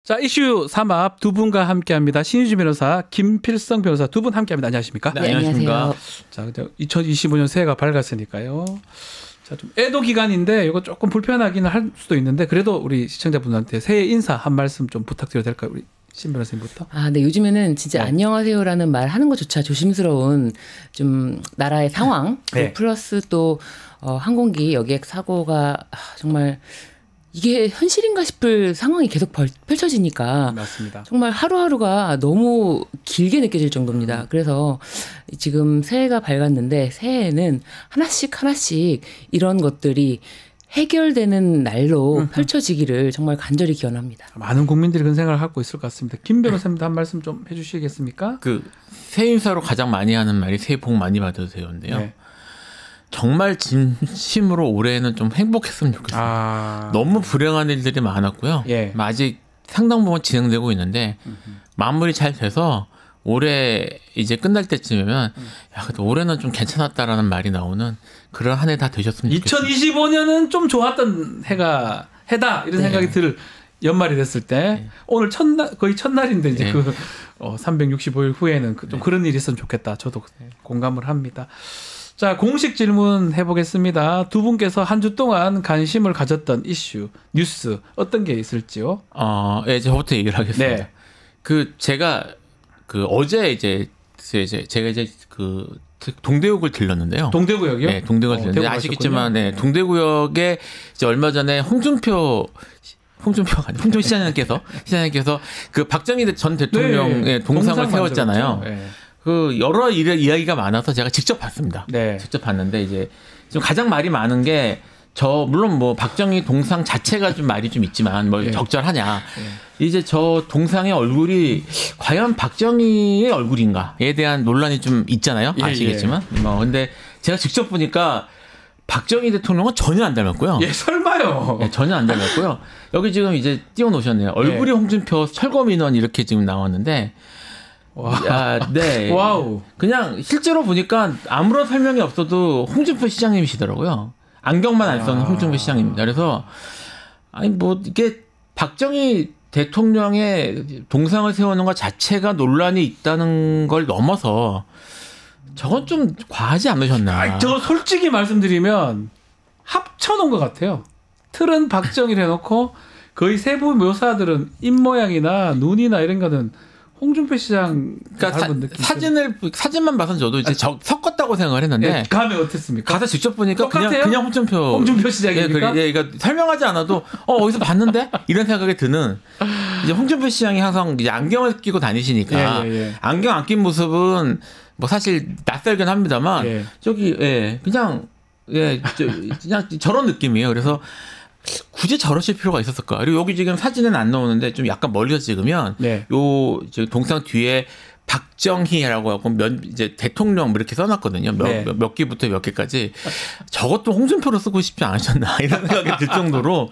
자, 이슈 3합 두 분과 함께합니다. 신유진 변호사, 김필성 변호사 두 분 함께합니다. 안녕하십니까? 네, 안녕하십니까? 자, 2025년 새해가 밝았으니까요. 자, 좀 애도 기간인데 이거 조금 불편하기는 할 수도 있는데 그래도 우리 시청자분들한테 새해 인사 한 말씀 좀 부탁드려도 될까요? 우리 신 변호사님부터. 네, 요즘에는 진짜 네. 안녕하세요라는 말 하는 것조차 조심스러운 좀 나라의 상황, 네. 플러스 또 항공기 여객 사고가 정말 이게 현실인가 싶을 상황이 계속 펼쳐지니까 맞습니다. 정말 하루하루가 너무 길게 느껴질 정도입니다. 그래서 지금 새해가 밝았는데 새해에는 하나씩 이런 것들이 해결되는 날로 펼쳐지기를 정말 간절히 기원합니다. 많은 국민들이 그런 생각을 갖고 있을 것 같습니다. 김 변호사님도 한 말씀 좀 해주시겠습니까? 새해 인사로 가장 많이 하는 말이 새해 복 많이 받으세요인데요. 네. 정말 진심으로 올해는 좀 행복했으면 좋겠습니다. 너무 불행한 일들이 많았고요. 예. 아직 상당 부분 진행되고 있는데 마무리 잘 돼서 올해 이제 끝날 때쯤이면 야, 그래도 올해는 좀 괜찮았다라는 말이 나오는 그런 한 해 다 되셨으면 좋겠습니다. 2025년은 좀 좋았던 해다 이런 생각이 들 연말이 됐을 때 오늘 거의 첫날인데 이제 365일 후에는 좀 그런 일이 있으면 좋겠다. 저도 공감을 합니다. 자, 공식 질문 해보겠습니다. 두 분께서 한 주 동안 관심을 가졌던 이슈, 뉴스 어떤 게 있을지요? 예, 저부터 얘기를 하겠습니다. 네. 제가 어제 제가 동대구를 들렀는데요. 동대구역이요? 네, 동대구를 들렸는데 아시겠지만 동대구역에 이제 얼마 전에 홍준표 시장님께서 그 박정희 전 대통령의 동상을 세웠잖아요. 여러 이야기가 많아서 제가 직접 봤습니다. 네. 직접 봤는데 이제 좀 가장 말이 많은 게 물론 박정희 동상 자체가 좀 말이 좀 있지만 적절하냐. 이제 저 동상의 얼굴이 과연 박정희의 얼굴인가에 대한 논란이 좀 있잖아요. 아시겠지만. 근데 제가 직접 보니까 박정희 대통령은 전혀 안 닮았고요. 설마요. 네, 전혀 안 닮았고요. 여기 지금 이제 띄워놓으셨네요. 얼굴이 홍준표, 철거민원 이렇게 지금 나왔는데 네. 와우. 그냥 실제로 보니까 아무런 설명이 없어도 홍준표 시장님이시더라고요. 안경만 안 써는 홍준표 시장님입니다. 그래서 이게 박정희 대통령의 동상을 세우는 것 자체가 논란이 있다는 걸 넘어서 저건 좀 과하지 않으셨나. 저 솔직히 말씀드리면 합쳐놓은 것 같아요. 틀은 박정희를 해놓고 거의 세부 묘사들은 입모양이나 눈이나 이런 거는 홍준표 시장 사진만 봐선 저도 이제 섞었다고 생각을 했는데 감이 어땠습니까? 가서 직접 보니까 그냥 홍준표 시장입니까? 그러니까 설명하지 않아도 어디서 봤는데 이런 생각이 드는 이제 홍준표 시장이 항상 이제 안경을 끼고 다니시니까 안경 안 낀 모습은 사실 낯설긴 합니다만 그냥 저런 느낌이에요. 그래서 굳이 저러실 필요가 있었을까? 그리고 여기 지금 사진은 안 나오는데 좀 약간 멀리서 찍으면 요 동상 뒤에 박정희라고 하고 이제 대통령 이렇게 써놨거든요. 몇 개부터 몇 개까지. 저것도 홍준표로 쓰고 싶지 않으셨나 이런 생각이 들 정도로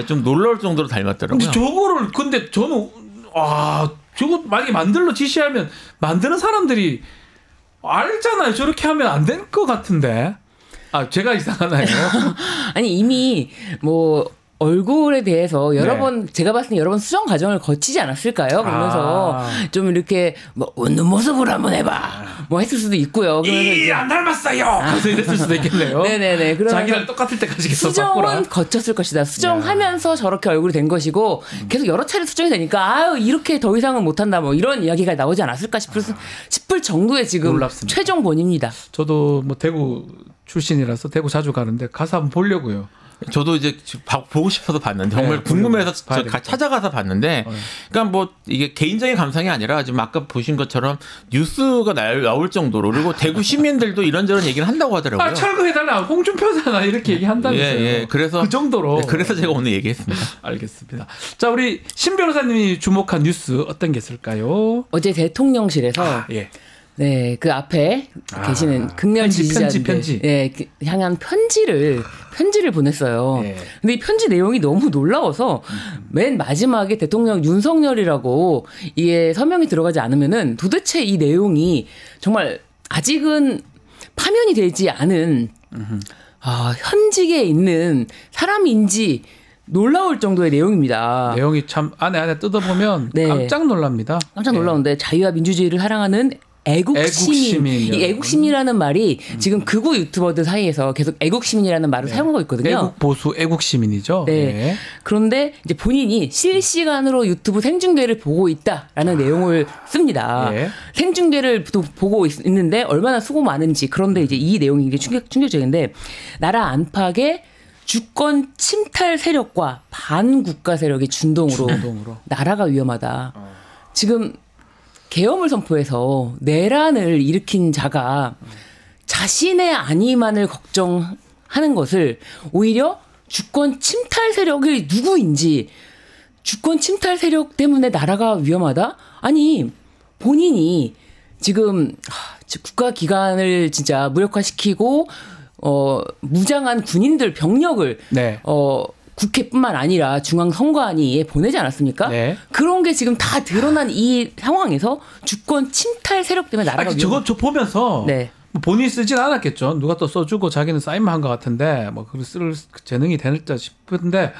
좀 놀라울 정도로 닮았더라고요. 저거를 근데 저는 저거 만약에 만들러 지시하면 만드는 사람들이 알잖아요. 저렇게 하면 안 될 것 같은데. 제가 이상하나요? 아니 이미 얼굴에 대해서 여러 번 제가 봤을 때 여러 번 수정 과정을 거치지 않았을까요? 그러면서 좀 이렇게 웃는 모습으로 한번 해봐 했을 수도 있고요. 그러면서 안 닮았어요. 그래서 이랬을 수도 있겠네요. 네네네. 자기랑 똑같을 때까지 계속 수정은 바꾸라. 거쳤을 것이다. 수정하면서 저렇게 얼굴이 된 것이고 계속 여러 차례 수정이 되니까 이렇게 더 이상은 못한다 이런 이야기가 나오지 않았을까 싶을 정도의 지금 놀랍습니다. 최종 본입니다. 저도 대구 출신이라서 대구 자주 가는데 가서 한번 보려고요. 저도 이제 보고 싶어서 봤는데 정말 궁금해서 찾아가서 봤는데 그러니까 이게 개인적인 감상이 아니라 지금 아까 보신 것처럼 뉴스가 나올 정도로 그리고 대구 시민들도 이런저런 얘기를 한다고 하더라고요. 철거해달라 홍준표잖아 이렇게 얘기한다면서요. 그래서 그 정도로. 그래서 제가 오늘 얘기했습니다. 알겠습니다. 자, 우리 신 변호사님이 주목한 뉴스 어떤 게 있을까요? 어제 대통령실에서 네, 그 앞에 계시는 극렬 지지자들 향한 편지를 보냈어요. 근데 이 편지 내용이 너무 놀라워서 맨 마지막에 대통령 윤석열이라고 이게 서명이 들어가지 않으면은 도대체 이 내용이 정말 아직은 파면이 되지 않은 현직에 있는 사람인지 놀라울 정도의 내용입니다. 내용이 참 안에 뜯어보면 네. 깜짝 놀랍니다. 깜짝 놀라운데 네. 자유와 민주주의를 사랑하는 애국시민. 이 애국시민이라는 말이 지금 극우 유튜버들 사이에서 계속 애국시민이라는 말을 네. 사용하고 있거든요. 애국보수 애국시민이죠. 네. 네. 그런데 이제 본인이 실시간으로 유튜브 생중계를 보고 있다라는 내용을 씁니다. 네. 생중계를 보고 있는데 얼마나 수고 많은지. 그런데 이제 이 내용이 이제 충격적인데 나라 안팎의 주권 침탈 세력과 반국가 세력의 준동으로. 나라가 위험하다. 지금 계엄을 선포해서 내란을 일으킨 자가 자신의 안위만을 걱정하는 것을 오히려 주권 침탈 세력이 누구인지 주권 침탈 세력 때문에 나라가 위험하다? 아니 본인이 지금 국가기관을 진짜 무력화시키고 무장한 군인들 병력을 네. 국회뿐만 아니라 중앙선관위에 보내지 않았습니까? 네. 그런 게 지금 다 드러난 이 상황에서 주권 침탈 세력 때문에 나라가 저거 저 보면서 네. 본인이 쓰진 않았겠죠. 누가 또 써주고 자기는 사인만 한 것 같은데 뭐 그걸 쓸 재능이 되는지 싶은데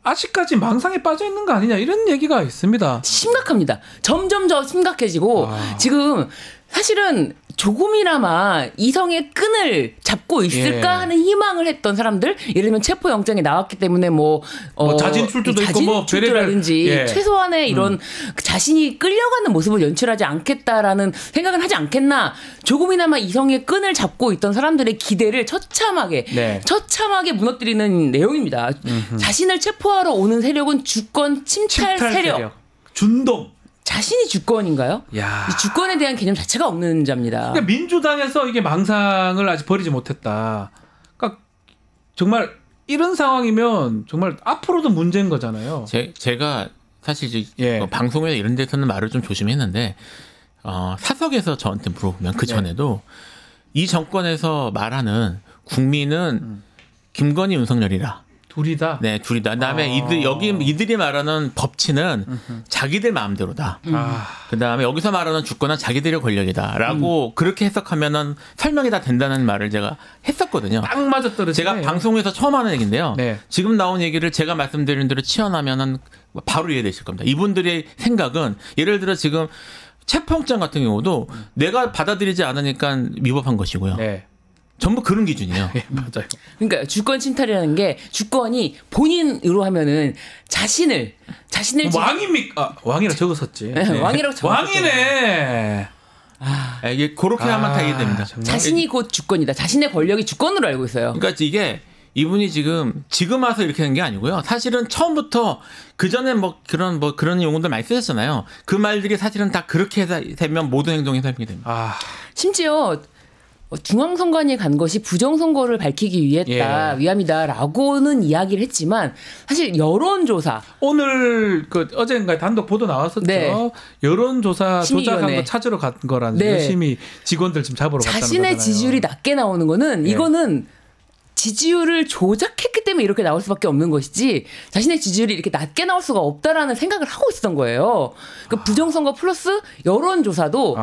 아직까지 망상에 빠져 있는 거 아니냐 이런 얘기가 있습니다. 심각합니다. 점점 더 심각해지고 지금 사실은 조금이나마 이성의 끈을 잡고 있을까 하는 희망을 했던 사람들, 예를 들면 체포영장이 나왔기 때문에 뭐 자진 출두도 있고 뭐 출두라든지 최소한의 이런 자신이 끌려가는 모습을 연출하지 않겠다라는 생각은 하지 않겠나. 조금이나마 이성의 끈을 잡고 있던 사람들의 기대를 처참하게 무너뜨리는 내용입니다. 자신을 체포하러 오는 세력은 주권 침탈 세력. 준동. 자신이 주권인가요? 야. 이 주권에 대한 개념 자체가 없는 자입니다. 그러니까 민주당에서 이게 망상을 아직 버리지 못했다. 그러니까 정말 이런 상황이면 정말 앞으로도 문제인 거잖아요. 제가 사실 이제 방송에서 이런 데서는 말을 좀 조심했는데 사석에서 저한테 물어보면 그 전에도 이 정권에서 말하는 국민은 김건희, 윤석열이라. 둘이다. 네, 둘이다. 그다음에 이들이 말하는 법치는 자기들 마음대로다. 그다음에 여기서 말하는 주권은 자기들의 권력이다라고 그렇게 해석하면은 설명이 다 된다는 말을 제가 했었거든요. 딱 맞아떨어지네. 제가 방송에서 처음 하는 얘기인데요. 네. 지금 나온 얘기를 제가 말씀드린 대로 치환하면은 바로 이해되실 겁니다. 이분들의 생각은 예를 들어 지금 체포영장 같은 경우도 내가 받아들이지 않으니까 위법한 것이고요. 네. 전부 그런 기준이에요. 네, 맞아요. 그러니까 주권 침탈이라는 게 주권이 본인으로 하면은 자신을 왕입니까? 왕이라 적었었지. 네. 왕이라고 적었었죠. 왕이네. 이게 그렇게 하면 다 이해됩니다. 자신이 곧 주권이다. 자신의 권력이 주권으로 알고 있어요. 그러니까 이게 이분이 지금 와서 이렇게 된 게 아니고요. 사실은 처음부터 그 전에 그런 용어들 많이 쓰셨잖아요. 그 말들이 사실은 다 그렇게 되면 모든 행동이 설명이 됩니다. 심지어 중앙선관위에 간 것이 부정선거를 밝히기 위함이다라고는 이야기를 했지만 사실 여론조사 오늘 어젠가 단독 보도 나왔었죠. 네. 여론조사 조작한 거 찾으러 간 거라는 열심히 직원들 지금 잡으러 갔다는 거잖아요. 자신의 지지율이 낮게 나오는 거는 이거는 지지율을 조작했기 때문에 이렇게 나올 수밖에 없는 것이지 자신의 지지율이 이렇게 낮게 나올 수가 없다라는 생각을 하고 있었던 거예요. 그 부정선거 플러스 여론조사도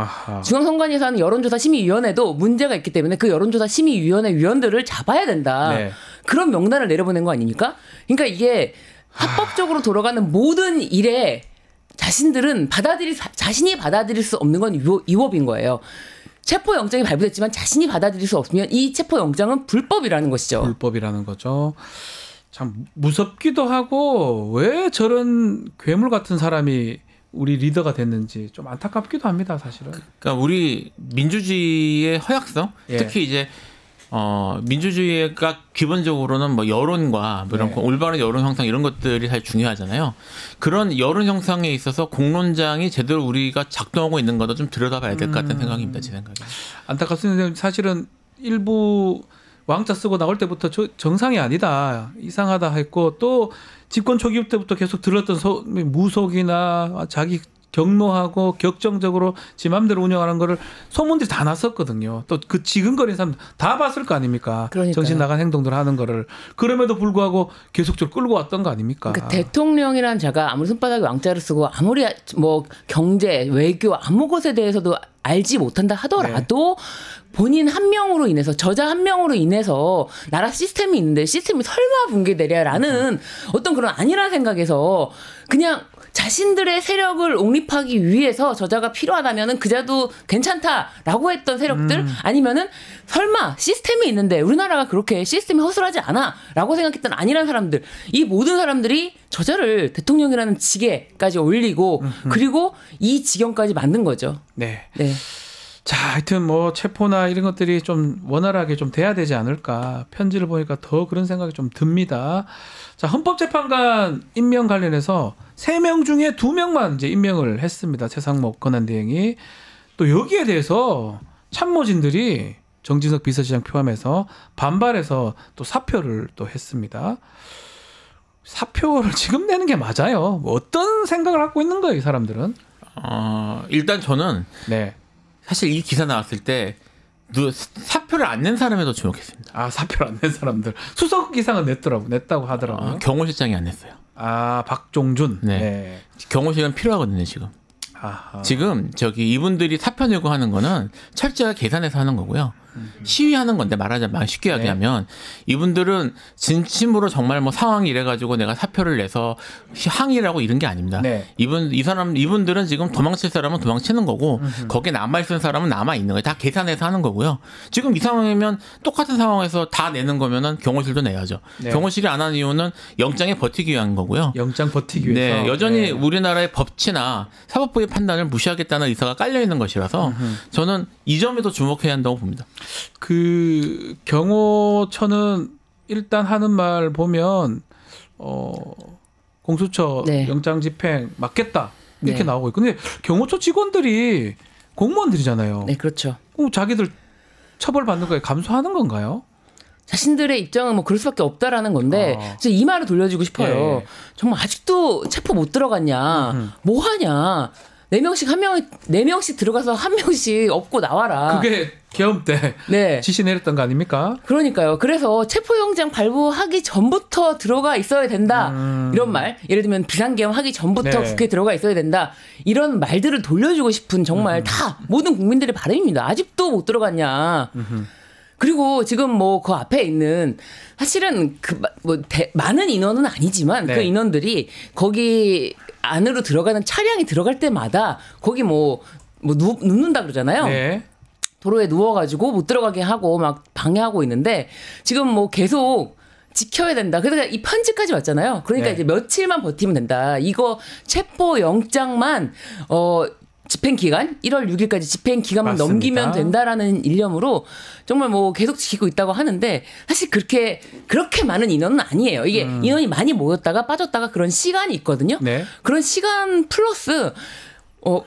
중앙선관위에서 하는 여론조사 심의위원회도 문제가 있기 때문에 그 여론조사 심의위원회 위원들을 잡아야 된다. 네. 그런 명단을 내려보낸 거 아닙니까? 그러니까 이게 합법적으로 돌아가는 모든 일에 자신이 받아들일 수 없는 건 위법인 거예요. 체포영장이 발부됐지만 자신이 받아들일 수 없으면 이 체포영장은 불법이라는 것이죠. 불법이라는 거죠. 참 무섭기도 하고 왜 저런 괴물 같은 사람이 우리 리더가 됐는지 좀 안타깝기도 합니다. 사실은. 그러니까 우리 민주주의의 허약성, 특히 이제 민주주의가 기본적으로는 뭐 여론과 뭐 이런 올바른 여론 형성 이런 것들이 사실 중요하잖아요. 그런 여론 형성에 있어서 공론장이 제대로 우리가 작동하고 있는 것도 좀 들여다봐야 될 것 같은 생각입니다. 제 생각에. 안타깝습니다. 사실은 일부 왕자 쓰고 나올 때부터 정상이 아니다, 이상하다 했고 또 집권 초기 때부터 계속 들었던 무속이나 자기 경로하고 격정적으로 지 맘대로 운영하는 거를 소문들이 다 났었거든요. 또 그 지근거리는 사람 다 봤을 거 아닙니까? 그러니까요. 정신 나간 행동들 하는 거를. 그럼에도 불구하고 계속적으로 끌고 왔던 거 아닙니까? 그러니까 대통령이란 자가 아무리 손바닥에 왕자를 쓰고 아무리 뭐 경제, 외교 아무 것에 대해서도 알지 못한다 하더라도 본인 한 명으로 인해서 저자 한 명으로 인해서 나라 시스템이 있는데 시스템이 설마 붕괴되랴라는 어떤 그런 아니라는 생각에서 그냥 자신들의 세력을 옹립하기 위해서 저자가 필요하다면은 그자도 괜찮다라고 했던 세력들 아니면은 설마 시스템이 있는데 우리나라가 그렇게 시스템이 허술하지 않아라고 생각했던 아니란 사람들 이 모든 사람들이 저자를 대통령이라는 직에까지 올리고 그리고 이 지경까지 만든 거죠. 네. 자, 하여튼 뭐 체포나 이런 것들이 좀 원활하게 좀 돼야 되지 않을까. 편지를 보니까 더 그런 생각이 좀 듭니다. 자, 헌법재판관 임명 관련해서 3명 중에 2명만 이제 임명을 했습니다. 최상목 권한대행이. 또 여기에 대해서 참모진들이 정진석 비서실장 포함해서 반발해서 또 사표를 또 했습니다. 사표를 지금 내는 게 맞아요? 뭐 어떤 생각을 갖고 있는 거예요, 이 사람들은? 일단 저는 사실 이 기사 나왔을 때 사표를 안 낸 사람에 더 주목했습니다. 아, 사표를 안 낸 사람들. 수석 기상은 냈다고 하더라고요. 경호실장이 안 냈어요. 아, 박종준. 네. 경호실은 필요하거든요, 지금. 아하. 지금 이분들이 사표 내고 하는 거는 철저하게 계산해서 하는 거고요. 시위하는 건데 말하자면 쉽게 이야기하면 이분들은 진심으로 정말 뭐 상황이 이래가지고 내가 사표를 내서 항의라고 이런 게 아닙니다. 이분들은 지금 도망칠 사람은 도망치는 거고 거기에 남아있는 사람은 남아있는 거예요. 다 계산해서 하는 거고요. 지금 이 상황이면 똑같은 상황에서 다 내는 거면은 경호실도 내야죠. 경호실이 안 하는 이유는 영장에 버티기 위한 거고요. 영장 버티기 위해서. 여전히 우리나라의 법치나 사법부의 판단을 무시하겠다는 의사가 깔려 있는 것이라서 저는 이 점에도 주목해야 한다고 봅니다. 그 경호처는 일단 하는 말 보면 공수처 영장 집행 맞겠다 이렇게 나오고 있고, 근데 경호처 직원들이 공무원들이잖아요. 네, 그렇죠. 자기들 처벌받는 거에 감수하는 건가요? 자신들의 입장은 뭐 그럴 수밖에 없다라는 건데 이 말을 돌려주고 싶어요. 정말 아직도 체포 못 들어갔냐? 뭐 하냐? 4명씩 들어가서 1명씩 업고 나와라. 그게 계엄 때 지시 내렸던 거 아닙니까? 그러니까요. 그래서 체포영장 발부하기 전부터 들어가 있어야 된다. 이런 말. 예를 들면 비상계엄 하기 전부터 국회에 들어가 있어야 된다. 이런 말들을 돌려주고 싶은 정말 다 모든 국민들의 바람입니다. 아직도 못 들어갔냐. 그리고 지금 뭐 그 앞에 있는 사실은 많은 인원은 아니지만 그 인원들이 거기 안으로 들어가는 차량이 들어갈 때마다 거기 눕는다 그러잖아요. 도로에 누워가지고 못 들어가게 하고 막 방해하고 있는데 지금 뭐 계속 지켜야 된다. 그러니까 이 편지까지 왔잖아요. 그러니까 이제 며칠만 버티면 된다. 이거 체포 영장만 집행기간 1월 6일까지 집행기간만 넘기면 된다라는 일념으로 정말 뭐 계속 지키고 있다고 하는데 사실 그렇게 많은 인원은 아니에요. 이게 인원이 많이 모였다가 빠졌다가 그런 시간이 있거든요. 그런 시간 플러스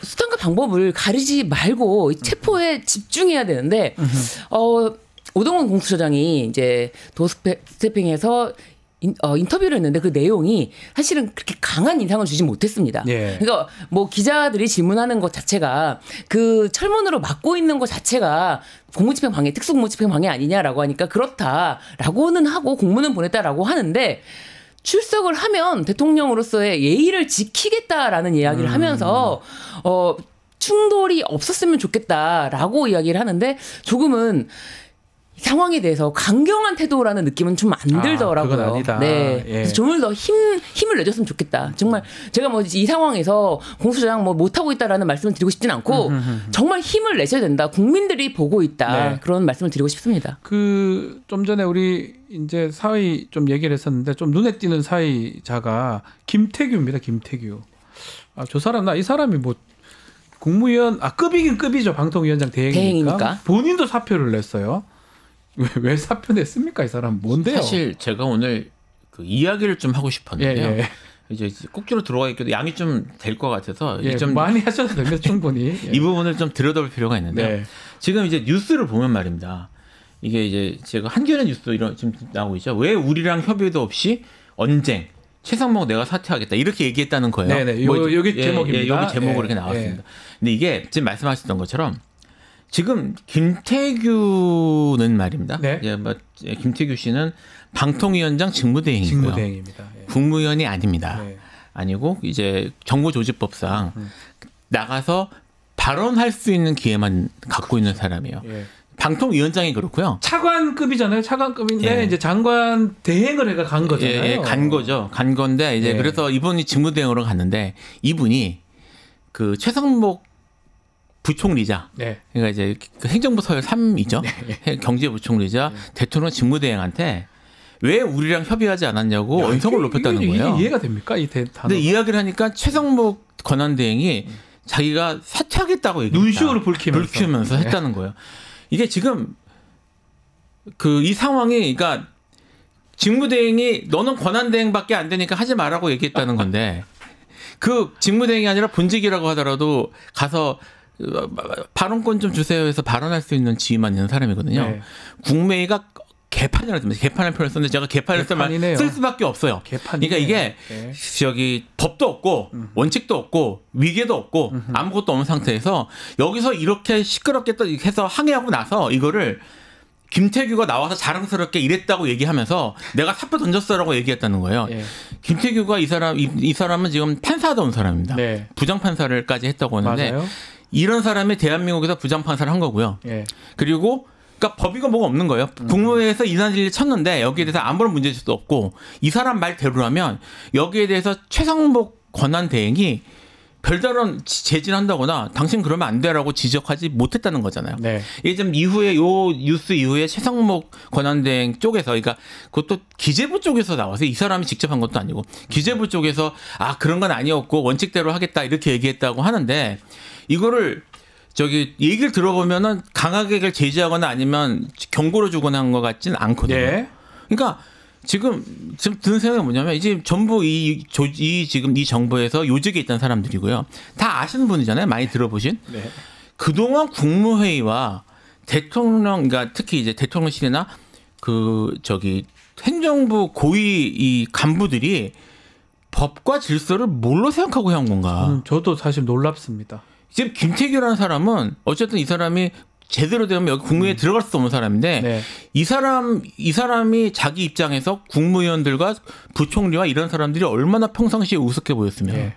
수단과 방법을 가리지 말고 체포에 집중해야 되는데 오동원 공수처장이 이제 도스태핑에서 인터뷰를 했는데 그 내용이 사실은 그렇게 강한 인상을 주지 못했습니다. 그러니까 뭐 기자들이 질문하는 것 자체가 그 철문으로 막고 있는 것 자체가 공무집행 방해, 특수공무집행 방해 아니냐라고 하니까 그렇다라고는 하고 공문은 보냈다라고 하는데 출석을 하면 대통령으로서의 예의를 지키겠다라는 이야기를 하면서 충돌이 없었으면 좋겠다라고 이야기를 하는데 조금은 상황에 대해서 강경한 태도라는 느낌은 좀 안 들더라고요. 그건 아니다. 그래서 좀 더 힘을 내줬으면 좋겠다. 정말 제가 뭐 이 상황에서 공수처장 뭐 못하고 있다라는 말씀을 드리고 싶진 않고 정말 힘을 내셔야 된다. 국민들이 보고 있다. 그런 말씀을 드리고 싶습니다. 좀 전에 우리 이제 사의 좀 얘기를 했었는데 좀 눈에 띄는 사의자가 김태규입니다. 김태규. 저 사람 이 사람이 뭐 국무위원 급이긴 급이죠. 방통위원장 대행이니까. 본인도 사표를 냈어요. 왜 사표 냈습니까? 이 사람 뭔데요? 사실 제가 오늘 그 이야기를 좀 하고 싶었는데요. 이제 꼭지로 들어가 있기도 양이 좀 될 것 같아서 좀 많이 하셔도 됩니다. 충분히. 이 부분을 좀 들여다볼 필요가 있는데요. 지금 이제 뉴스를 보면 말입니다. 이게 이제 제가 한겨레 뉴스 지금 나오고 있죠. 왜 우리랑 협의도 없이 언쟁 최상목 내가 사퇴하겠다 이렇게 얘기했다는 거예요. 여기 제목입니다. 여기 제목으로 이렇게 나왔습니다. 근데 이게 지금 말씀하셨던 것처럼 지금 김태규는 말입니다. 김태규 씨는 방통위원장 직무대행이고요. 직무대행입니다. 국무위원이 아닙니다. 아니고 이제 정부조직법상 나가서 발언할 수 있는 기회만 갖고 있는 사람이에요. 예. 방통위원장이 그렇고요. 차관급이잖아요. 차관급인데 예. 이제 장관 대행을 해가 간 거잖아요. 예, 간 거죠. 간 건데 이제 그래서 이분이 직무대행으로 갔는데 이분이 그 최성목 부총리자, 그러니까 이제 그 행정부 서열 3이죠. 경제부총리자 대통령 직무대행한테 왜 우리랑 협의하지 않았냐고 언성을 높였다는 거예요. 이게 이해가 됩니까? 근데 이야기를 하니까 최성목 권한대행이 자기가 사퇴하겠다고 얘기했다. 눈시울을 붉히면서 했다는 거예요. 이게 지금 그 이 상황이 그러니까 직무대행이 너는 권한대행밖에 안 되니까 하지 말라고 얘기했다는 건데 그 직무대행이 아니라 본직이라고 하더라도 가서 발언권 좀 주세요 해서 발언할 수 있는 지위만 있는 사람이거든요. 네. 국무회의가 개판이라고 합니다. 개판을 표현을 썼는데 제가 개판을 쓸 수밖에 없어요. 개판이네요. 그러니까 이게 저기 법도 없고 원칙도 없고 위계도 없고 아무것도 없는 상태에서 여기서 이렇게 시끄럽게 또 해서 항의하고 나서 이거를 김태규가 나와서 자랑스럽게 이랬다고 얘기하면서 내가 사표 던졌어라고 얘기했다는 거예요. 예. 김태규가 이 사람은 지금 판사하다 온 사람입니다. 네. 부장판사를까지 했다고 하는데 맞아요? 이런 사람이 대한민국에서 부장판사를 한 거고요. 예. 그리고 그러니까 법이가 뭐가 없는 거예요. 국무회의에서 이난질을 쳤는데 여기에 대해서 아무런 문제도 없고 이 사람 말대로라면 여기에 대해서 최성목 권한대행이 별다른 제지를 한다거나 당신 그러면 안 돼라고 지적하지 못했다는 거잖아요. 네. 이게 좀 이후에 요 뉴스 이후에 최성목 권한대행 쪽에서 그러니까 그것도 기재부 쪽에서 나와서 이 사람이 직접 한 것도 아니고 기재부 쪽에서 아 그런 건 아니었고 원칙대로 하겠다 이렇게 얘기했다고 하는데 이거를 저기 얘기를 들어보면은 강하게 제지하거나 아니면 경고를 주거나 한 것 같지는 않거든요. 네. 그러니까 지금 드는 생각이 뭐냐면 이제 전부 지금 이 정부에서 요직에 있던 사람들이고요. 다 아시는 분이잖아요. 많이 들어보신. 네. 그동안 국무회의와 대통령, 그러니까 특히 이제 대통령실이나 그 저기 행정부 고위 이 간부들이 법과 질서를 뭘로 생각하고 해온 건가? 저도 사실 놀랍습니다. 지금 김태규라는 사람은 어쨌든 이 사람이 제대로 되면 여기 국무회의에 들어갈 수 없는 사람인데 네. 이 사람이 자기 입장에서 국무위원들과 부총리와 이런 사람들이 얼마나 평상시에 우습게 보였으면 네.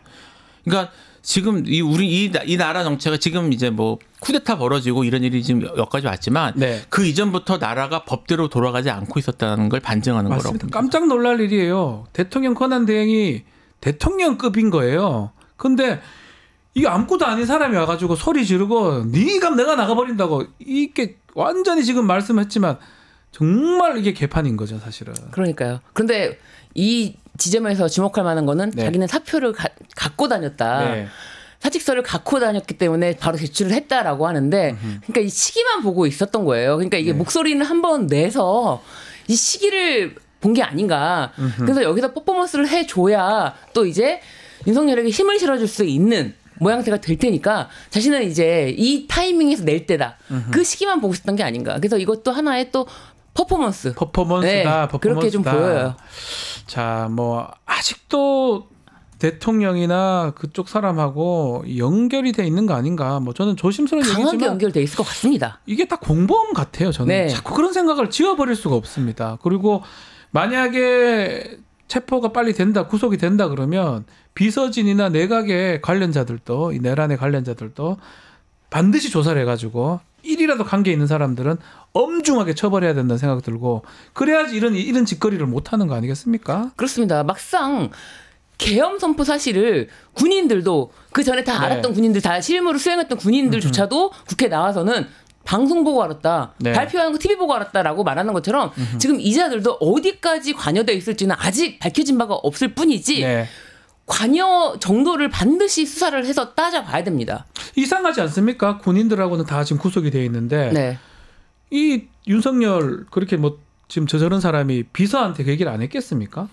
그러니까 지금 이 나라 정체가 지금 이제 뭐 쿠데타 벌어지고 이런 일이 지금 여기까지 왔지만 네. 그 이전부터 나라가 법대로 돌아가지 않고 있었다는 걸 반증하는 거라고 봅니다. 깜짝 놀랄 일이에요. 대통령 권한대행이 대통령급인 거예요. 근데 이게 아무것도 아닌 사람이 와가지고 소리 지르고 네가 내가 나가버린다고 이게 완전히 지금 말씀했지만 정말 이게 개판인 거죠 사실은. 그러니까요. 그런데 이 지점에서 주목할 만한 거는 네. 자기는 사표를 갖고 다녔다. 네. 사직서를 갖고 다녔기 때문에 바로 제출을 했다라고 하는데 그러니까 이 시기만 보고 있었던 거예요. 그러니까 이게 네. 목소리는 한번 내서 이 시기를 본 게 아닌가. 그래서 여기서 퍼포먼스를 해줘야 또 이제 윤석열에게 힘을 실어줄 수 있는 모양새가 될 테니까 자신은 이제 이 타이밍에서 낼 때다. 그 시기만 보고 있었던 게 아닌가. 그래서 이것도 하나의 또 퍼포먼스다. 네, 그렇게 좀 보여요. 자, 뭐 아직도 대통령이나 그쪽 사람하고 연결이 돼 있는 거 아닌가. 뭐 저는 조심스러운 얘기지만 강하게 연결돼 있을 것 같습니다. 이게 다 공범 같아요. 저는 네. 자꾸 그런 생각을 지워버릴 수가 없습니다. 그리고 만약에 체포가 빨리 된다, 구속이 된다 그러면 비서진이나 내각의 관련자들도 이 내란의 관련자들도 반드시 조사를 해가지고 1이라도 관계 있는 사람들은 엄중하게 처벌해야 된다는 생각이 들고 그래야지 이런 짓거리를 못하는 거 아니겠습니까? 그렇습니다. 막상 계엄 선포 사실을 군인들도 그 전에 다 알았던 군인들 다 실무를 수행했던 군인들조차도 국회 나와서는 방송 보고 알았다. 네. 발표하는 거 TV 보고 알았다라고 말하는 것처럼 지금 이자들도 어디까지 관여되어 있을지는 아직 밝혀진 바가 없을 뿐이지 네. 관여 정도를 반드시 수사를 해서 따져봐야 됩니다. 이상하지 않습니까? 군인들하고는 다 지금 구속이 되어 있는데 네. 이 윤석열 그렇게 뭐 지금 저런 사람이 비서한테 그 얘기를 안 했겠습니까?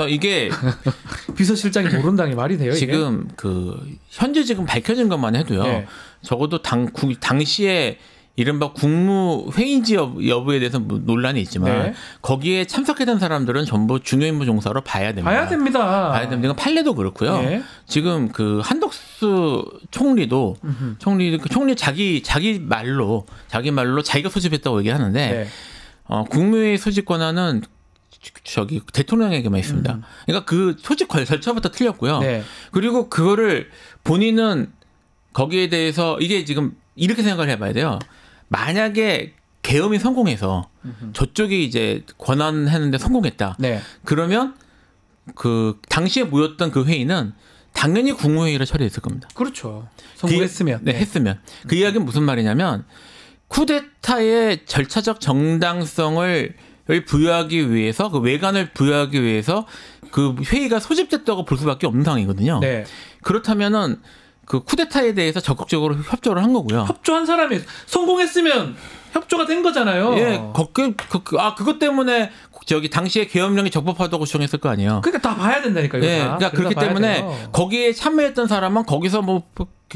이게 비서실장이 모른다는 게 말이 돼요? 지금 이게? 현재 지금 밝혀진 것만 해도요. 네. 적어도 당시에 이른바 국무회의인지 여부에 대해서 논란이 있지만 네. 거기에 참석했던 사람들은 전부 중요인무 종사로 봐야 됩니다. 봐야 됩니다. 판례도 그렇고요. 네. 지금 그 한덕수 총리도 총리 자기 말로 자기가 소집했다고 얘기하는데 네. 국무회의 소집 권한은 저기 대통령에게만 있습니다. 그러니까 그 소집 절차부터 틀렸고요. 네. 그리고 그거를 본인은 거기에 대해서 이게 지금 이렇게 생각을 해봐야 돼요. 만약에 계엄이 성공해서 저쪽이 이제 권한했는데 성공했다. 네. 그러면 그 당시에 모였던 그 회의는 당연히 국무회의로 처리했을 겁니다. 그렇죠. 성공했으면. 네, 했으면. 그 이야기는 무슨 말이냐면 쿠데타의 절차적 정당성을 부여하기 위해서 그 외관을 부여하기 위해서 그 회의가 소집됐다고 볼 수밖에 없는 상황이거든요. 네. 그렇다면은 그 쿠데타에 대해서 적극적으로 협조를 한 거고요. 협조한 사람이 성공했으면 협조가 된 거잖아요. 예, 그것 때문에 저기 당시에 계엄령이 적법하다고 주장했을 거 아니에요. 그러니까 다 봐야 된다니까요. 예, 그러니까 그렇기 때문에 돼요. 거기에 참여했던 사람은 거기서 뭐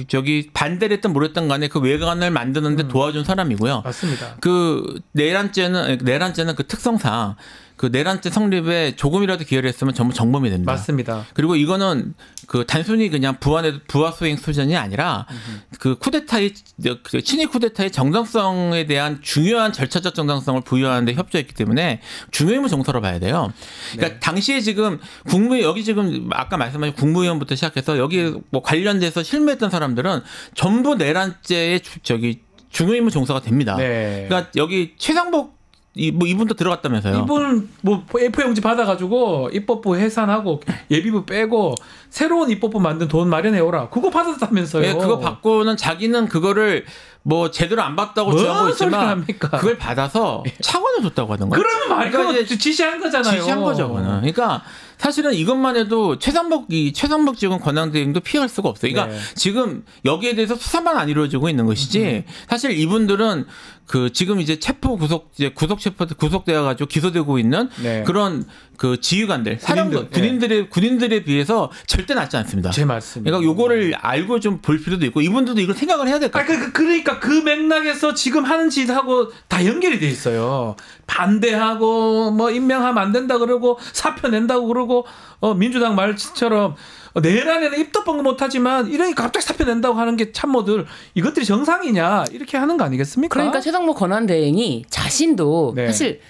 저기 반대를 했든 모르겠든 간에 그 외관을 만드는데 도와준 사람이고요. 맞습니다. 그 내란죄는 그 특성상 그 내란죄 성립에 조금이라도 기여를 했으면 전부 정범이 됩니다. 맞습니다. 그리고 이거는 그 단순히 그냥 부하 수행 수준이 아니라 그 쿠데타의 친위 쿠데타의 정당성에 대한 중요한 절차적 정당성을 부여하는 데 협조했기 때문에 중요임을 정서로 봐야 돼요. 그러니까 네. 당시에 지금 여기 지금 아까 말씀하신 국무위원부터 시작해서 여기 뭐 관련돼서 실무했던 사람들은 전부 내란죄의 중요임을 정서가 됩니다. 네. 그러니까 여기 최상복 이분도 들어갔다면서요. 이분 뭐 A4용지 받아가지고 입법부 해산하고 예비부 빼고 새로운 입법부 만든 돈 마련해오라. 그거 받았다면서요. 네, 그거 받고는 자기는 그거를 뭐 제대로 안 받다고 주장하고 있지만 그걸 받아서 차관을 줬다고 하는 거예요. 그러면 말이야. 이제 지시한 거잖아요. 지시한 거죠. 그거는. 그러니까 사실은 이것만 해도 최상복 지금 권한대행도 피할 수가 없어요. 그러니까 네. 지금 여기에 대해서 수사만 안 이루어지고 있는 것이지 사실 이분들은 그 지금 이제 구속되어 가지고 기소되고 있는 네. 그런 그 지휘관들, 군인들에 비해서 절대 낫지 않습니다. 제 말씀입니다. 그러니까 요거를 알고 좀 볼 필요도 있고 이분들도 이걸 생각을 해야 될 것 같아요. 그러니까 그 맥락에서 지금 하는 짓하고 다 연결이 돼 있어요. 반대하고 뭐 임명하면 안 된다 그러고 사표 낸다고 그러고 민주당 말처럼 내란에는 입도 뻥 못하지만 이러니까 갑자기 사표 낸다고 하는 게 참모들 이것들이 정상이냐 이렇게 하는 거 아니겠습니까? 그러니까 최상목 권한대행이 자신도 네. 사실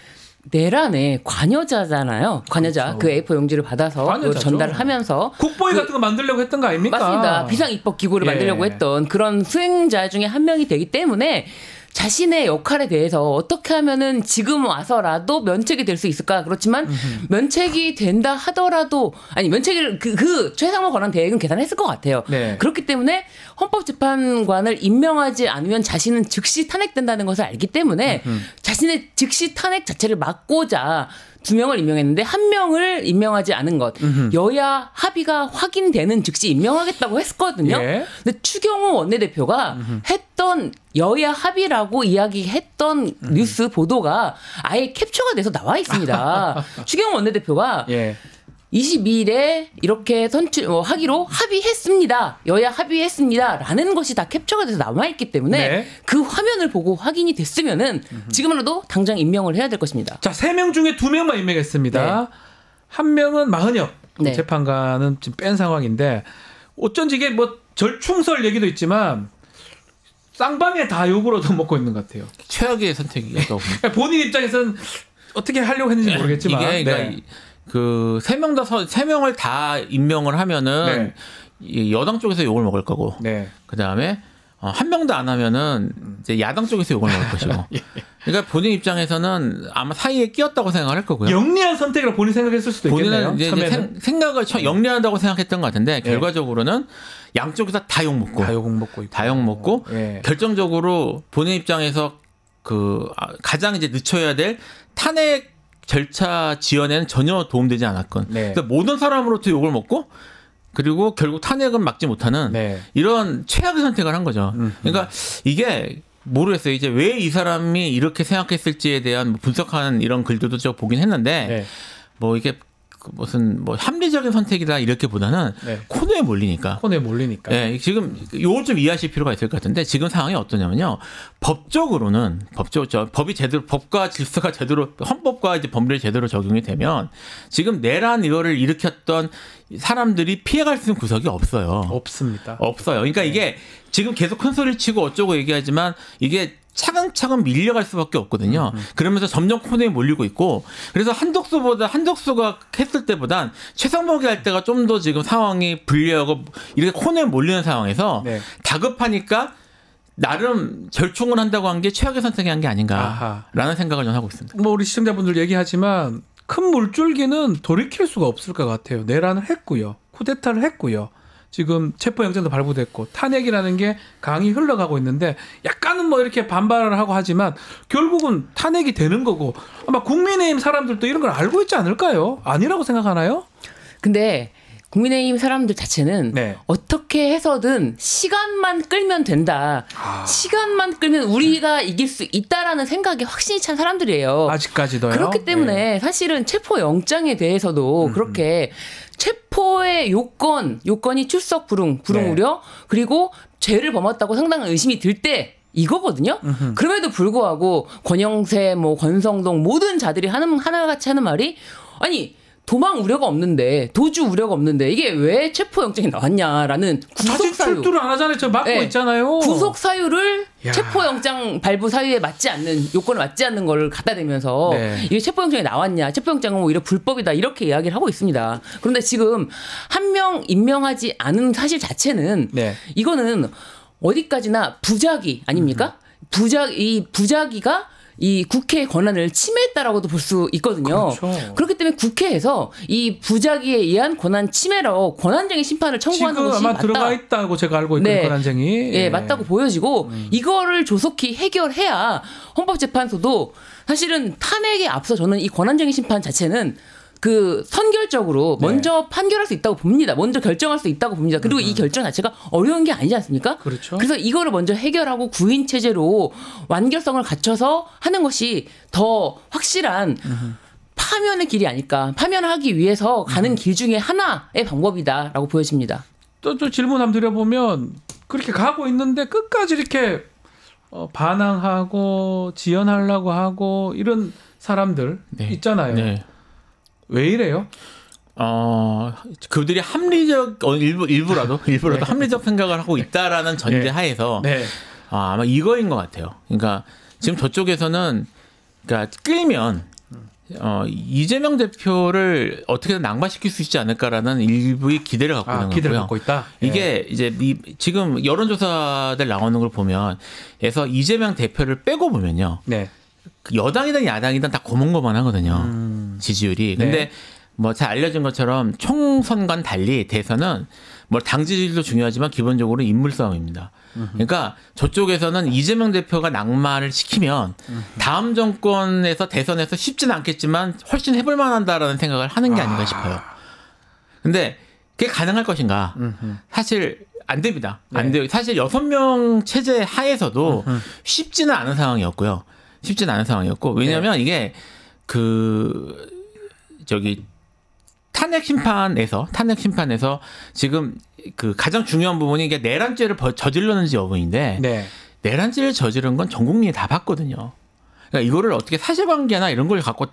내란의 관여자잖아요. 관여자. 그렇죠. 그 A4 용지를 받아서 전달을 하면서 국보위 같은 거 만들려고 했던 거 아닙니까? 맞습니다. 비상입법기구를 만들려고 했던 그런 수행자 중에 한 명이 되기 때문에 자신의 역할에 대해서 어떻게 하면은 지금 와서라도 면책이 될 수 있을까? 그렇지만 면책이 된다 하더라도 면책을 그 최상목 권한대행은 계산했을 것 같아요. 네. 그렇기 때문에 헌법재판관을 임명하지 않으면 자신은 즉시 탄핵된다는 것을 알기 때문에 자신의 즉시 탄핵 자체를 막고자 2명을 임명했는데 1명을 임명하지 않은 것. 여야 합의가 확인되는 즉시 임명하겠다고 했거든요. 예. 근데 추경호 원내대표가 했던 여야 합의라고 이야기했던 뉴스 보도가 아예 캡처가 돼서 나와 있습니다. 추경호 원내대표가 22일에 이렇게 하기로 합의했습니다. 여야 합의했습니다. 라는 것이 다 캡처가 돼서 남아있기 때문에 네. 그 화면을 보고 확인이 됐으면은 지금이라도 당장 임명을 해야 될 것입니다. 자, 3명 중에 2명만 임명했습니다. 네. 1명은 마흔엽 네. 재판관은 지금 뺀 상황인데 어쩐지 이게 뭐 절충설 얘기도 있지만 쌍방에 다 욕을 얻어먹고 있는 것 같아요. 최악의 선택이었다고 봅니다. 본인 입장에서는 어떻게 하려고 했는지 모르겠지만 이게 그러니까 그 3명을 다 임명을 하면은 네. 여당 쪽에서 욕을 먹을 거고 네. 그다음에 1명도 안 하면은 이제 야당 쪽에서 욕을 먹을 것이고 그러니까 본인 입장에서는 아마 사이에 끼었다고 생각을 할 거고요. 영리한 선택이라고 본인 생각했을 수도 있겠네요. 본인은 이제 생각을 영리하다고 생각했던 것 같은데 결과적으로는 양쪽에서 다 욕먹고 결정적으로 본인 입장에서 그 가장 이제 늦춰야 될 탄핵 절차 지연에는 전혀 도움되지 않았건. 네. 그러니까 모든 사람으로부터 욕을 먹고 그리고 결국 탄핵은 막지 못하는 이런 최악의 선택을 한 거죠. 그러니까 이게 모르겠어요. 이제 왜 이 사람이 이렇게 생각했을지에 대한 분석하는 이런 글들도 저 보긴 했는데 뭐 이게 무슨 뭐 합리적인 선택이다 이렇게보다는 코너에 몰리니까. 네, 지금 요걸 좀 이해하실 필요가 있을 것 같은데 지금 상황이 어떠냐면요. 법적으로는 법이 제대로 법과 질서가 제대로 헌법과 이제 법률이 제대로 적용이 되면 지금 내란 이거를 일으켰던 사람들이 피해갈 수 있는 구석이 없어요. 없습니다. 없어요. 그러니까 이게 지금 계속 큰 소리를 치고 어쩌고 얘기하지만 이게 차근차근 밀려갈 수밖에 없거든요. 그러면서 점점 코너에 몰리고 있고 그래서 한덕수가 했을 때보단 최상목이 할 때가 좀 더 지금 상황이 불리하고 이렇게 코너에 몰리는 상황에서 네. 다급하니까 나름 절충을 한다고 한 게 최악의 선택이 한 게 아닌가라는 생각을 저는 하고 있습니다. 뭐 우리 시청자분들 얘기하지만 큰 물줄기는 돌이킬 수가 없을 것 같아요. 내란을 했고요. 쿠데타를 했고요. 지금 체포영장도 발부됐고 탄핵이라는 게 강이 흘러가고 있는데 약간은 뭐 이렇게 반발을 하고 하지만 결국은 탄핵이 되는 거고 아마 국민의힘 사람들도 이런 걸 알고 있지 않을까요? 아니라고 생각하나요? 근데 국민의힘 사람들 자체는 네. 어떻게 해서든 시간만 끌면 된다. 시간만 끌면 우리가 이길 수 있다라는 생각에 확신이 찬 사람들이에요. 아직까지도요? 그렇기 때문에 네. 사실은 체포영장에 대해서도 그렇게 체포의 요건이 출석 불응 네. 우려 그리고 죄를 범했다고 상당한 의심이 들 때 이거거든요. 그럼에도 불구하고 권영세, 뭐 권성동 모든 자들이 하나같이 하는 말이 아니 도망 우려가 없는데 도주 우려가 없는데 이게 왜 체포영장이 나왔냐라는 구속 사유. 출두를 안 하잖아요. 저 막고 네. 있잖아요. 구속 사유를 야. 체포영장 발부 사유에 맞지 않는 요건에 맞지 않는 걸 갖다 대면서 네. 이게 체포영장이 나왔냐. 체포영장은 오히려 불법이다. 이렇게 이야기를 하고 있습니다. 그런데 지금 한 명 임명하지 않은 사실 자체는 네. 이거는 어디까지나 부작위 아닙니까? 부작위가 이 국회의 권한을 침해했다라고도 볼 수 있거든요. 그렇죠. 그렇기 때문에 국회에서 이 부작위에 의한 권한 침해로 권한쟁의 심판을 청구하는 것이 아마 맞다. 들어가 있다고 제가 알고 있거든요. 네. 권한쟁의. 예, 맞다고 보여지고 이거를 조속히 해결해야 헌법재판소도 사실은 탄핵에 앞서 저는 이 권한쟁의 심판 자체는 그 선결적으로 먼저 네. 판결할 수 있다고 봅니다. 먼저 결정할 수 있다고 봅니다. 그리고 이 결정 자체가 어려운 게 아니지 않습니까? 그렇죠. 그래서 이거를 먼저 해결하고 구인 체제로 완결성을 갖춰서 하는 것이 더 확실한 파면의 길이 아닐까. 파면하기 위해서 가는 길 중에 하나의 방법이다라고 보여집니다. 또 질문 한번 드려보면 그렇게 가고 있는데 끝까지 이렇게 반항하고 지연하려고 하고 이런 사람들 네. 있잖아요. 네. 왜 이래요? 그들이 합리적 일부라도 네. 합리적 생각을 하고 있다라는 전제하에서 네. 네. 아마 이거인 것 같아요. 그러니까 지금 저쪽에서는 그러니까 끌면 이재명 대표를 어떻게든 낙마시킬 수 있지 않을까라는 일부의 기대를 갖고 있는 거고요. 기대를 갖고 있다. 이게 이제 지금 여론조사들 나오는 걸 보면, 에서 이재명 대표를 빼고 보면요. 네. 여당이든 야당이든 다 고만고만하거든요. 지지율이. 근데 네. 뭐 잘 알려진 것처럼 총선과는 달리 대선은 뭐 당 지지율도 중요하지만 기본적으로 인물 싸움입니다. 그러니까 저쪽에서는 이재명 대표가 낙마를 시키면 다음 정권에서 대선에서 쉽지는 않겠지만 훨씬 해볼 만한다라는 생각을 하는 게 아닌가 싶어요. 근데 그게 가능할 것인가? 사실 안 됩니다. 안 돼요. 사실 6명 체제 하에서도 쉽지는 않은 상황이었고요. 쉽지는 않은 상황이었고, 왜냐하면 네. 이게 탄핵 심판에서 지금 그 가장 중요한 부분이 이게 내란죄를 저질렀는지 여부인데 네. 내란죄를 저지른 건 전 국민이 다 봤거든요. 그러니까 이거를 어떻게 사실관계나 이런 걸 갖고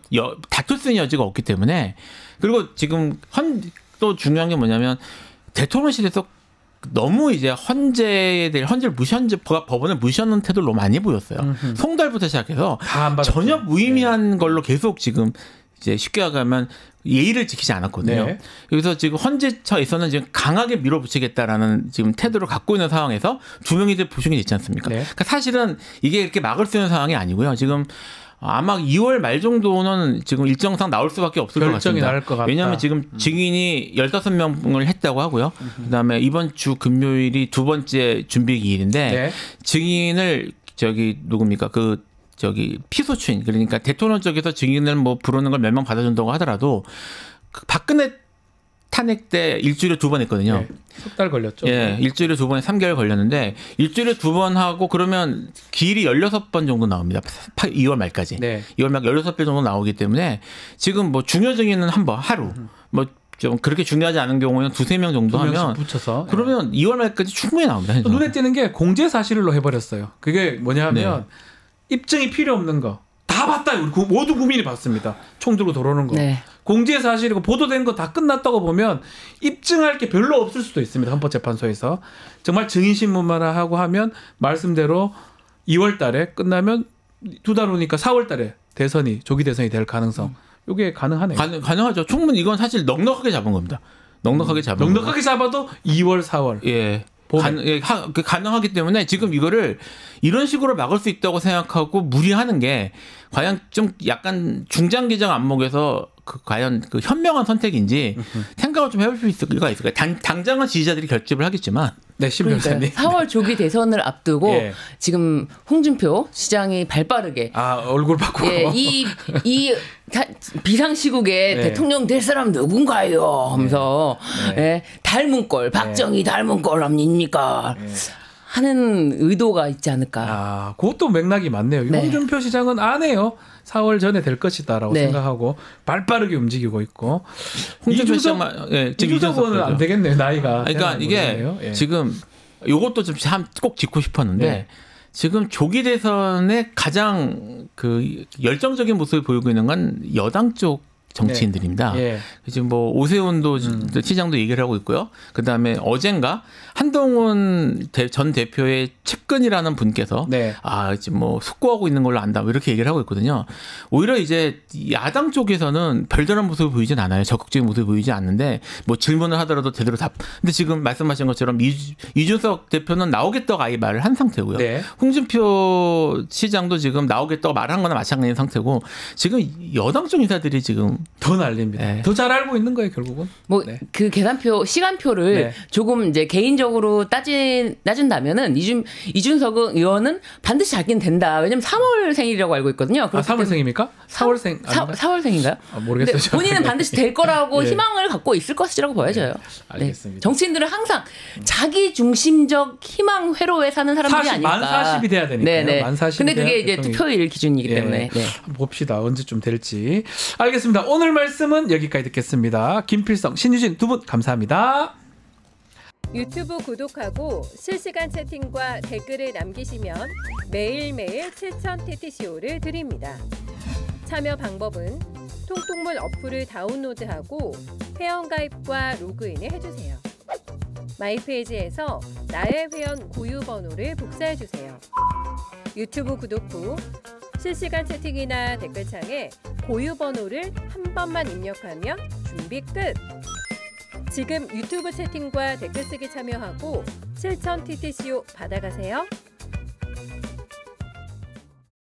다툴 수 있는 여지가 없기 때문에, 그리고 지금 또 중요한 게 뭐냐면 대통령실에서 너무 이제 헌재를 법원을 무시하는 태도를 너무 많이 보였어요. 송달부터 시작해서 전혀 무의미한 걸로 계속 지금 이제 쉽게 얘기하면 예의를 지키지 않았거든요. 네. 여기서 지금 헌재처에서는 지금 강하게 밀어붙이겠다라는 지금 태도를 갖고 있는 상황에서 2명이 이제 부식이 됐지 않습니까? 네. 그러니까 사실은 이게 이렇게 막을 수 있는 상황이 아니고요. 지금 아마 2월 말 정도는 지금 일정상 나올 수밖에 없을 것 같습니다. 나올 것 같다. 왜냐하면 지금 증인이 15명을 했다고 하고요. 그다음에 이번 주 금요일이 두 번째 준비 기일인데 네. 증인을 누굽니까? 피소추인, 그러니까 대통령 쪽에서 증인을 뭐 부르는 걸 몇 명 받아준다고 하더라도 박근혜 탄핵 때 일주일에 2번 했거든요. 네, 석 달 걸렸죠. 예, 일주일에 2번에 3개월 걸렸는데 일주일에 2번 하고 그러면 기일이 16번 정도 나옵니다. 2월 말까지. 네. 2월 말 16배 정도 나오기 때문에 지금 뭐 중요 증인은 한 번 하루 뭐 좀 그렇게 중요하지 않은 경우에는 2-3명 정도 하면 붙여서 그러면 2월 말까지 충분히 나옵니다. 눈에 띄는 게 공제 사실로 해버렸어요. 그게 뭐냐면 네. 입증이 필요 없는 거 다 봤다. 우리 모두 국민이 봤습니다. 총 들고 들어오는 거. 네. 공제 사실이고 보도된 거 다 끝났다고 보면 입증할 게 별로 없을 수도 있습니다. 헌법재판소에서. 정말 증인신문만 하고 하면 말씀대로 2월 달에 끝나면 2달 후니까 4월 달에 조기 대선이 될 가능성. 이게 가능하네요. 가능하죠. 충분히 이건 사실 넉넉하게 잡은 겁니다. 넉넉하게 잡아도 2월, 4월. 예. 가능하기 때문에 지금 이거를 이런 식으로 막을 수 있다고 생각하고 무리하는 게 과연 좀 약간 중장기적 안목에서 과연 현명한 선택인지 생각을 좀 해볼 필요가 있을까요? 당장은 지지자들이 결집을 하겠지만. 네, 신 변호사님. 4월 조기 대선을 앞두고 예. 지금 홍준표 시장이 발빠르게 얼굴 바꾸고 이 비상시국에 대통령 될 사람 누군가요? 하면서 닮은 꼴 박정희 닮은 꼴 아닙니까? 하는 의도가 있지 않을까. 그것도 맥락이 맞네요. 홍준표 시장은 안 해요. 4월 전에 될 것이다라고 생각하고 발빠르게 움직이고 있고. 이준석은 안 되겠네요. 나이가. 그러니까 이게 지금 이것도 좀 꼭 짚고 싶었는데 지금 조기 대선에 가장 열정적인 모습을 보이고 있는 건 여당 쪽 정치인들입니다. 지금 뭐 오세훈도 시장도 얘기를 하고 있고요. 그 다음에 어젠가 한동훈 전 대표의 측근이라는 분께서 지금 뭐 숙고하고 있는 걸로 안다 이렇게 얘기를 하고 있거든요. 오히려 이제 야당 쪽에서는 별다른 모습을 보이진 않아요. 적극적인 모습을 보이지 않는데 뭐 질문을 하더라도 제대로 근데 지금 말씀하신 것처럼 이준석 대표는 나오겠다고 아예 말을 한 상태고요. 홍준표 시장도 지금 나오겠다고 말한 거나 마찬가지인 상태고 지금 여당 쪽 인사들이 지금 더 난립니다. 더 잘 알고 있는 거예요, 결국은. 뭐 그 계산표, 시간표를 조금 이제 개인적으로 따진다면은 이준석 의원은 반드시 잡긴 된다. 왜냐면 3월생이라고 알고 있거든요. 3월생입니까? 4월생 4월생인가요? 모르겠어요. 본인은 반드시 될 거라고 희망을 갖고 있을 것이라고 보여져요. 알겠습니다. 정치인들은 항상 자기 중심적 희망 회로에 사는 사람들이 아닐까. 만 40이 돼야 되니까요. 만 40이 근데 그게 이제 투표일 기준이기 때문에. 한번 봅시다. 언제쯤 될지. 알겠습니다. 오늘 말씀은 여기까지 듣겠습니다. 김필성, 신유진 두 분 감사합니다. 유튜브 구독하고 실시간 채팅과 댓글을 남기시면 매일매일 7,000TTCO를 드립니다. 참여 방법은 통통물 어플을 다운로드하고 회원가입과 로그인을 해주세요. 마이페이지에서 나의 회원 고유 번호를 복사해주세요. 유튜브 구독 후 실시간 채팅이나 댓글창에 고유 번호를 한 번만 입력하면 준비 끝! 지금 유튜브 채팅과 댓글 쓰기 참여하고 7,000TTCO 받아가세요.